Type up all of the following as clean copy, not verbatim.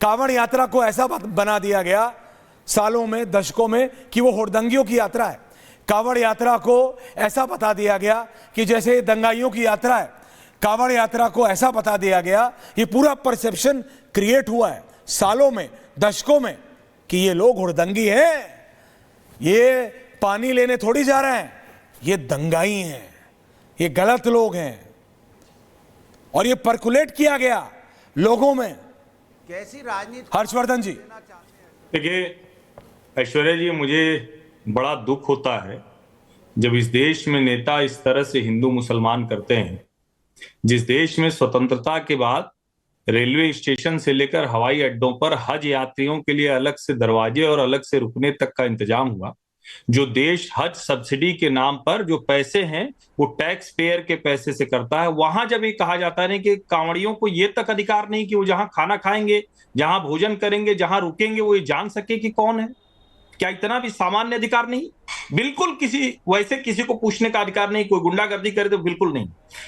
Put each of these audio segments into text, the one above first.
कांवड़ यात्रा को ऐसा बना दिया गया सालों में, दशकों में, कि वो हुड़दंगियों की यात्रा है। कांवड़ यात्रा को ऐसा बता दिया गया कि जैसे दंगाइयों की यात्रा है। कांवड़ यात्रा को ऐसा बता दिया गया, ये पूरा परसेप्शन क्रिएट हुआ है सालों में, दशकों में, कि ये लोग हुड़दंगी हैं, ये पानी लेने थोड़ी जा रहे हैं, ये दंगाई हैं, ये गलत लोग हैं। और ये परकुलेट किया गया लोगों में। कैसी राजनीति हर्षवर्धन जी, देखिए ऐश्वर्या जी, मुझे बड़ा दुख होता है जब इस देश में नेता इस तरह से हिंदू मुसलमान करते हैं। जिस देश में स्वतंत्रता के बाद रेलवे स्टेशन से लेकर हवाई अड्डों पर हज यात्रियों के लिए अलग से दरवाजे और अलग से रुकने तक का इंतजाम हुआ, जो देश हज सब्सिडी के नाम पर जो पैसे हैं वो टैक्स पेयर के पैसे से करता है, वहां जब ये कहा जाता है कि कांवड़ियों को ये तक अधिकार नहीं कि वो जहां खाना खाएंगे, जहां भोजन करेंगे, जहां रुकेंगे, वो ये जान सके कि कौन है, क्या इतना भी सामान्य अधिकार नहीं? बिल्कुल किसी को पूछने का अधिकार नहीं। कोई गुंडागर्दी करे तो बिल्कुल नहीं।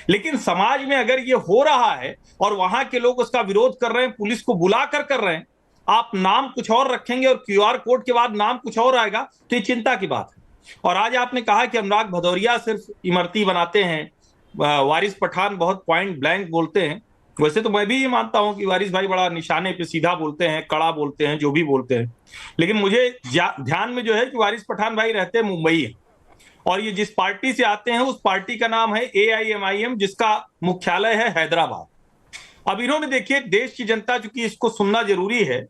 लेकिन समाज में अगर ये हो रहा है और वहां के लोग उसका विरोध कर रहे हैं, पुलिस को बुलाकर कर रहे हैं, आप नाम कुछ और रखेंगे और क्यूआर कोड के बाद नाम कुछ और आएगा, तो ये चिंता की बात है। और आज आपने कहा कि अनुराग भदौरिया सिर्फ इमरती बनाते हैं, वारिस पठान बहुत पॉइंट ब्लैंक बोलते हैं। वैसे तो मैं भी ये मानता हूं कि वारिस भाई बड़ा निशाने पे सीधा बोलते हैं, कड़ा बोलते हैं, जो भी बोलते हैं। लेकिन मुझे ध्यान में जो है कि वारिस पठान भाई रहते हैं मुंबई है, और ये जिस पार्टी से आते हैं उस पार्टी का नाम है AIMIM, जिसका मुख्यालय है हैदराबाद। अब इन्होंने, देखिए देश की जनता, चूंकि इसको सुनना जरूरी है,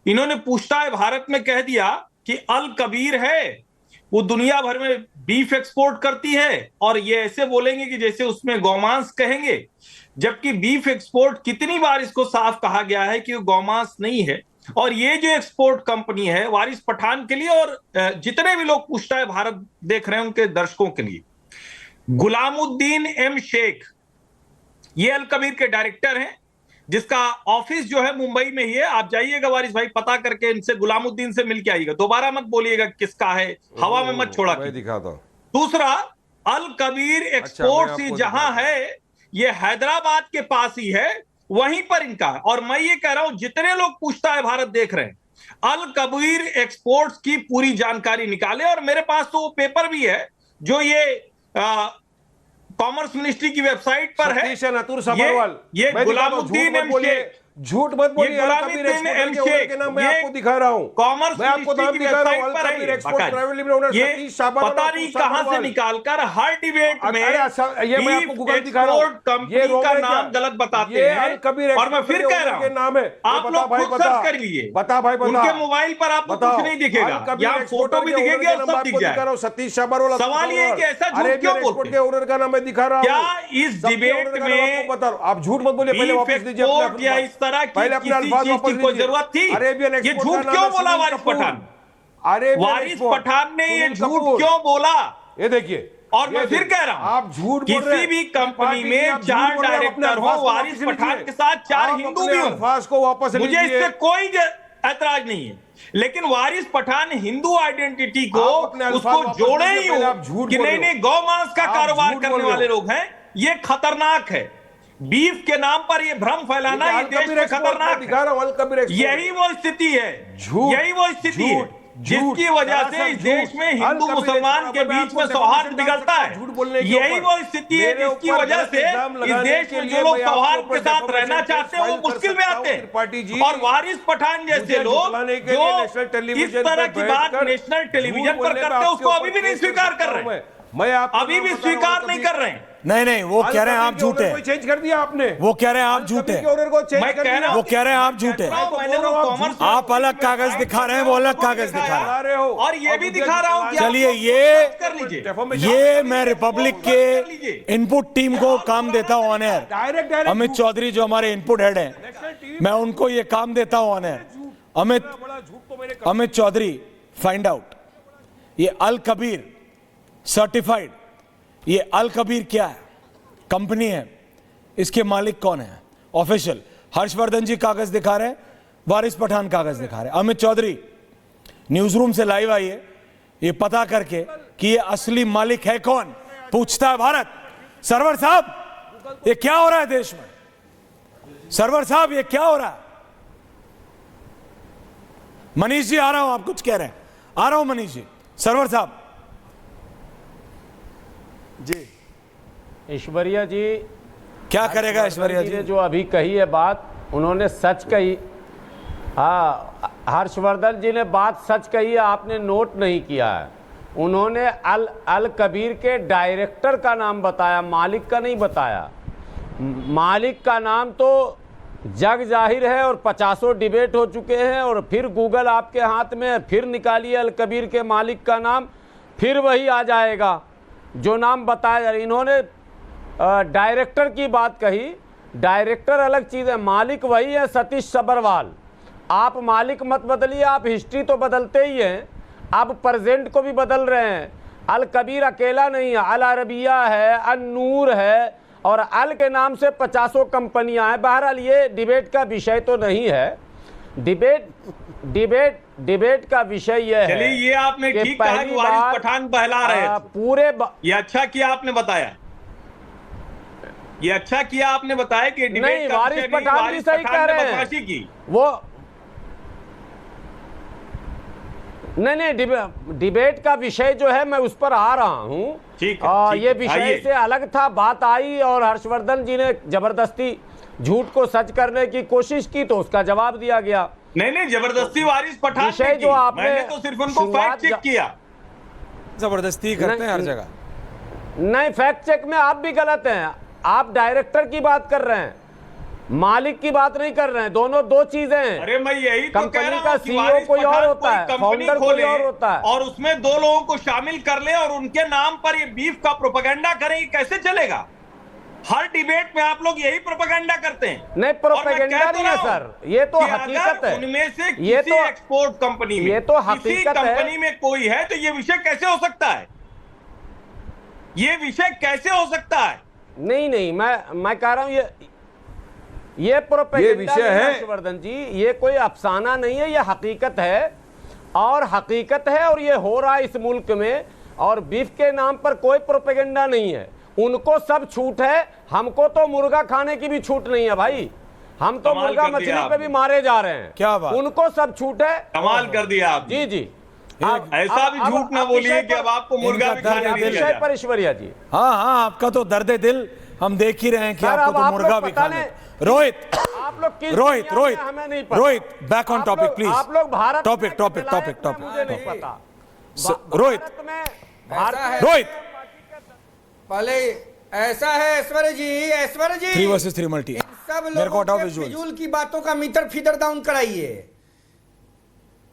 इन्होंने पूछता है भारत में कह दिया कि अल कबीर है, वो दुनिया भर में बीफ एक्सपोर्ट करती है, और ये ऐसे बोलेंगे कि जैसे उसमें गौमांस कहेंगे, जबकि बीफ एक्सपोर्ट कितनी बार इसको साफ कहा गया है कि वो गौमांस नहीं है। और ये जो एक्सपोर्ट कंपनी है वारिस पठान के लिए और जितने भी लोग पूछता है भारत देख रहे हैं उनके दर्शकों के लिए, गुलामुद्दीन M शेख ये अल कबीर के डायरेक्टर हैं, जिसका ऑफिस जो है मुंबई में ही है। आप जाइएगा वारिस भाई, पता करके इनसे, गुलामुद्दीन से मिलके आइएगा, दोबारा मत बोलिएगा किसका है, हवा में मत छोड़ा। दूसरा, अल कबीर एक्सपोर्ट्स जहां है ये हैदराबाद के पास ही है, वहीं पर इनका है। और मैं ये कह रहा हूं, जितने लोग पूछता है भारत देख रहे हैं, अल कबीर एक्सपोर्ट्स की पूरी जानकारी निकाले। और मेरे पास तो वो पेपर भी है जो ये कॉमर्स मिनिस्ट्री की वेबसाइट पर है। ये गुलामुद्दीन M शेख, झूठ मत बोलिए, गुलामुद्दीन M शेख के नाम मैं आपको दिखा रहा हूं, कॉमर्स मैं आपको नाम दिखा रहा हूं। ये पता नहीं कहां से निकालकर हर डिबेट में ये मैं आपको गूगल दिखा रहा हूं, कंपनी का नाम गलत बताते हैं। और मैं फिर कह रहा हूं, आप लोग खुद सर्च कर लिए, बता भाई, उनके मोबाइल पर आपको कुछ नहीं दिखेगा, यहाँ फोटो भी दिखेंगे और सब दिख जाएगा। सतीश शाहबार वाला सवाल ये है कि ऐसा झूठ क्यों बोलते हैं? ओनर का नाम मैं दिखा रहा हूं। क्या इस डिबेट में बता, आप झूठ मत बोलिए, पहले वापस दीजिए या इस तरह की किसी चीज की कोई जरूरत थी? ये झूठ क्यों बोला वारिस पठान? वारिस पठान ने ये झूठ क्यों बोला? ये देखिए, और मैं फिर कह रहा हूं, आप झूठ बोल रहे हैं। किसी भी कंपनी में 4 डायरेक्टर हो, वारिस पठान के साथ 4 हिंदू भी हो, मुझे इससे कोई ऐतराज नहीं है। लेकिन वारिस पठान हिंदू आइडेंटिटी को उसको जोड़े ही हो कि नहीं गौ मांस का कारोबार करने वाले लोग हैं, ये खतरनाक है। बीफ के नाम पर ये भ्रम फैलाना ये देश में खतरनाक है। यही वो स्थिति है, यही वो स्थिति है जिसकी वजह से इस देश में हिंदू मुसलमान के बीच में सौहार्द बिगड़ता है। यही वो स्थिति है जिसकी वजह से इस देश में जो लोग सौहार्द के साथ रहना चाहते हैं वो मुश्किल में आते हैं। और वारिस पठान जैसे लोग जो इस तरह की बात नेशनल टेलीविजन पर करते हैं उसको अभी भी नहीं स्वीकार कर रहे हैं, अभी भी स्वीकार नहीं कर रहे हैं। नहीं, वो कह रहे हैं आप झूठे, चेंज कर दिया आपने, वो कह रहे हैं आप झूठे, मैं कह रहा हूं, वो कह रहे हैं आप झूठे, आप अलग कागज दिखा रहे हैं, वो अलग कागज दिखा रहे हैं, और ये भी दिखा रहा हूं। चलिए, ये मैं रिपब्लिक के इनपुट टीम को काम देता हूं ऑन एयर। अमित चौधरी जो हमारे इनपुट हेड हैं, मैं उनको ये काम देता हूं on air. Amit Chaudhary, find out ये अल कबीर सर्टिफाइड, ये अल कबीर क्या है, कंपनी है, इसके मालिक कौन है, ऑफिशियल। हर्षवर्धन जी कागज दिखा रहे हैं, वारिस पठान कागज दिखा रहे हैं। अमित चौधरी न्यूज रूम से लाइव आइए, ये पता करके कि ये असली मालिक है कौन, पूछता है भारत। सरवर साहब, ये क्या हो रहा है देश में? सरवर साहब, ये क्या हो रहा है? मनीष जी आ रहा हूं, आप कुछ कह रहे हैं, आ रहा हूं मनीष जी। सरवर साहब जी, ऐश्वर्या जी, क्या करेगा ऐश्वर्या ने जी? जो अभी कही है बात, उन्होंने सच कही। हाँ, हर्षवर्धन जी ने बात सच कही है, आपने नोट नहीं किया है। उन्होंने अल कबीर के डायरेक्टर का नाम बताया, मालिक का नहीं बताया। मालिक का नाम तो जग जाहिर है और 50 डिबेट हो चुके हैं, और फिर गूगल आपके हाथ में है, फिर निकालिए अल कबीर के मालिक का नाम, फिर वही आ जाएगा जो नाम बताया। इन्होंने डायरेक्टर की बात कही, डायरेक्टर अलग चीज़ है, मालिक वही है सतीश सबरवाल। आप मालिक मत बदलिए, आप हिस्ट्री तो बदलते ही हैं, आप प्रेजेंट को भी बदल रहे हैं। अल कबीर अकेला नहीं है, अल अरबिया है, अन नूर है, और अल के नाम से 50 कंपनियां हैं। बहरहाल ये डिबेट का विषय तो नहीं है। डिबेट का विषय यह है। चलिए, ये आपने ठीक कहा कि वारिस पठान बहला रहे थे। पूरे ये अच्छा किया आपने बताया, ये अच्छा किया आपने बताया कि डिबेट नहीं, का वारिस विषय नहीं, पठान भी वारिस सही पठान कह ने रहे हैं। बदमाशी की। वो नहीं, डिबेट का विषय जो है मैं उस पर आ रहा हूं। ठीक है, ये विषय से अलग था, बात आई और हर्षवर्धन जी ने जबरदस्ती झूठ को सच करने की कोशिश की तो उसका जवाब दिया गया। नहीं, जबरदस्ती वारिस पठान विषय ने जो की। आपने मैंने तो सिर्फ उनको फैक्ट चेक किया। जबरदस्ती करते हैं हर जगह। नहीं, फैक्ट चेक में आप भी गलत हैं। आप डायरेक्टर की बात कर रहे हैं, मालिक की बात नहीं कर रहे हैं। दोनों दो चीजें हैं। अरे मैं यही तो कह कंपनी रहा का हूं कि CEO वारिस कोई और पठान होता है, कंपनी फाउंडर कोई खोले और होता है। और उसमें 2 लोगों को शामिल कर ले और उनके नाम पर ये बीफ का प्रोपेगेंडा करें, ये कैसे चलेगा? हर डिबेट में आप लोग यही प्रोपेगेंडा करते हैं। नहीं, प्रोपेगेंडा नहीं है सर, ये तो हकीकत है। उनमें से ये किसी तो एक्सपोर्ट कंपनी में, ये तो किसी हकीकत है। कंपनी में कोई है तो ये विषय कैसे हो सकता है? ये विषय कैसे हो सकता है? नहीं, मैं कह रहा हूं ये प्रोपेगेंडा विषय है। हर्षवर्धन जी, ये कोई अफसाना नहीं है, ये हकीकत है। और हकीकत है, और ये हो रहा है इस मुल्क में। और बीफ के नाम पर कोई प्रोपेगेंडा नहीं है। उनको सब छूट है, हमको तो मुर्गा खाने की भी छूट नहीं है भाई। हम तो कमाल मुर्गा कर दिया मछली पे भी आपने। मारे जा रहे हैं। क्या बात। उनको सब छूट है। कमाल कर दिया आप। जी जी, ऐसा भी झूठ ना बोलिए कि अब आपको मुर्गा भी इनका खाने दर्द नहीं दिया विषय जा रहा। पर ऐश्वर्या जी, हाँ, आपका तो दर्द दिल हम देख ही रहे हैं कि सर, आपको अब तो आप मुर्गा लोग भी पता खाना नहीं- है। रोहित, आप लोग किस रोहित, दुनिया में रोहित, हमें नहीं पता। रोहित, back on आप topic, लोग- please. आप लोग भारत Topic, में topic, विलायत topic, में topic. मुझे नहीं पता। रोहित, भारत में ऐसा है। रोहित, पहले ऐसा है ऐश्वर्या जी 3 versus 3 मल्टी। सब मेरे को लोगों हटाओ के visuals। फिजूल की बातों का मीटर फीडर डाउन कराइए।